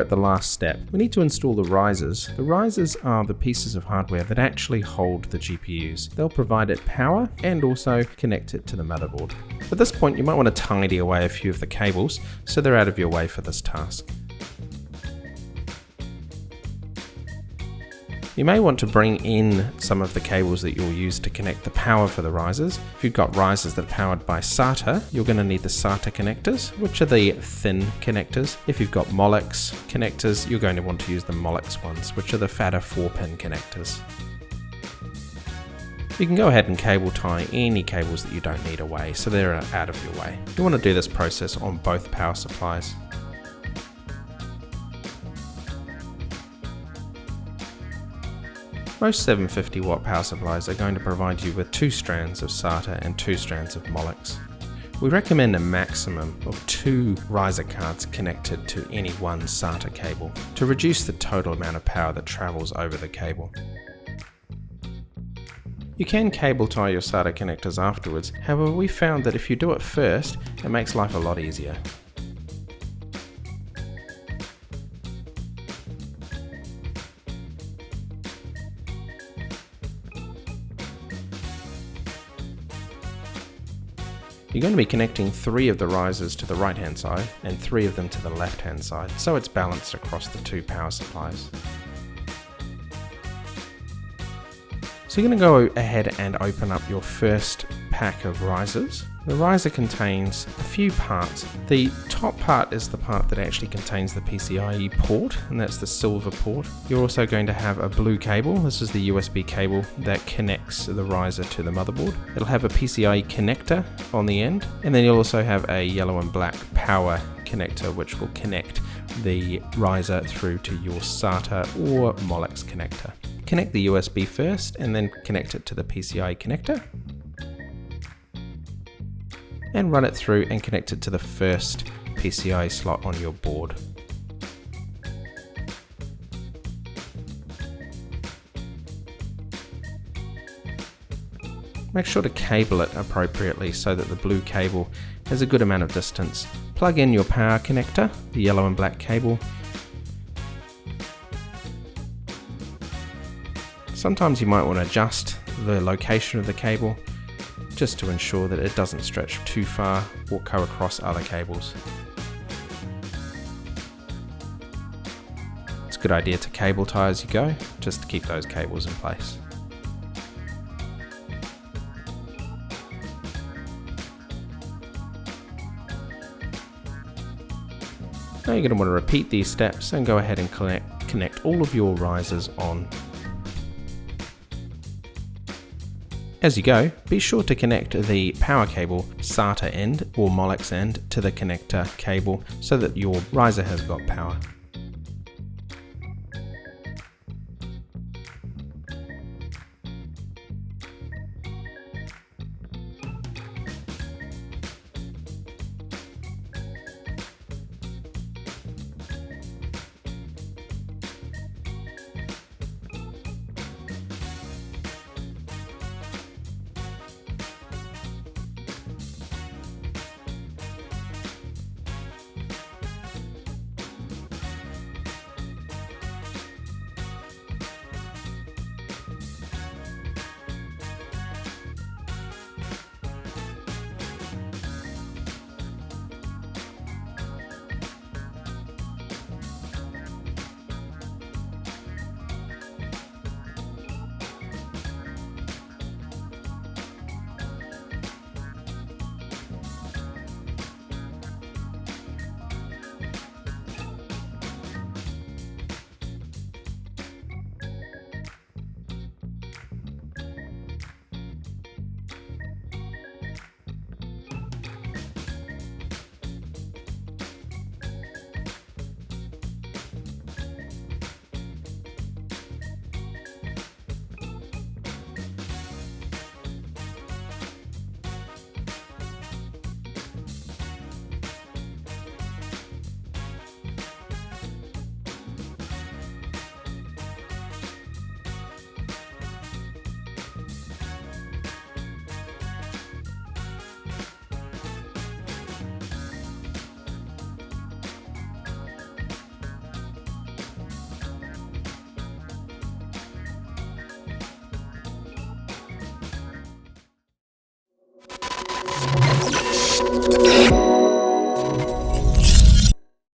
at the last step. We need to install the risers. The risers are the pieces of hardware that actually hold the GPUs. They'll provide it power and also connect it to the motherboard. At this point, you might want to tidy away a few of the cables so they're out of your way for this task. You may want to bring in some of the cables that you'll use to connect the power for the risers. If you've got risers that are powered by SATA, you're going to need the SATA connectors, which are the thin connectors. If you've got Molex connectors, you're going to want to use the Molex ones, which are the fatter 4-pin connectors. You can go ahead and cable tie any cables that you don't need away, so they're out of your way. You want to do this process on both power supplies. Most 750 watt power supplies are going to provide you with 2 strands of SATA and 2 strands of Molex. We recommend a maximum of 2 riser cards connected to any one SATA cable to reduce the total amount of power that travels over the cable. You can cable tie your SATA connectors afterwards, however we found that if you do it first, it makes life a lot easier. You're going to be connecting 3 of the risers to the right hand side and 3 of them to the left hand side, so it's balanced across the 2 power supplies. So you're going to go ahead and open up your first pack of risers. The riser contains a few parts. The top part is the part that actually contains the PCIe port, and that's the silver port. You're also going to have a blue cable. This is the USB cable that connects the riser to the motherboard. It'll have a PCIe connector on the end, and then you'll also have a yellow and black power connector which will connect the riser through to your SATA or Molex connector. Connect the USB first and then connect it to the PCIe connector, and run it through and connect it to the first PCIe slot on your board. Make sure to cable it appropriately so that the blue cable has a good amount of distance. Plug in your power connector, the yellow and black cable. Sometimes you might want to adjust the location of the cable just to ensure that it doesn't stretch too far or go across other cables. It's a good idea to cable tie as you go, just to keep those cables in place. Now you're going to want to repeat these steps and go ahead and connect all of your risers on. As you go, be sure to connect the power cable SATA end or Molex end to the connector cable so that your riser has got power.